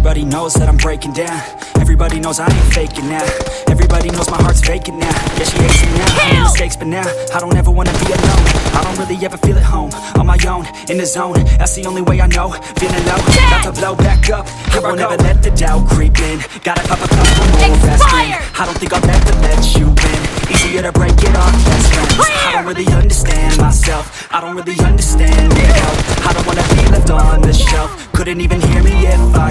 Everybody knows that I'm breaking down. Everybody knows I ain't faking now. Everybody knows my heart's vacant now. Yeah, she hates me now, I made mistakes, but now I don't ever wanna be alone. I don't really ever feel at home, on my own, in the zone. That's the only way I know, feeling low, about to blow back up. I won't ever let the doubt creep in. Gotta pop a couple more fast spin. I don't think I'll ever let you win. Easier to break it off best friends. I don't really understand myself, I don't really understand it. I don't wanna be left on the shelf. Couldn't even hear me if I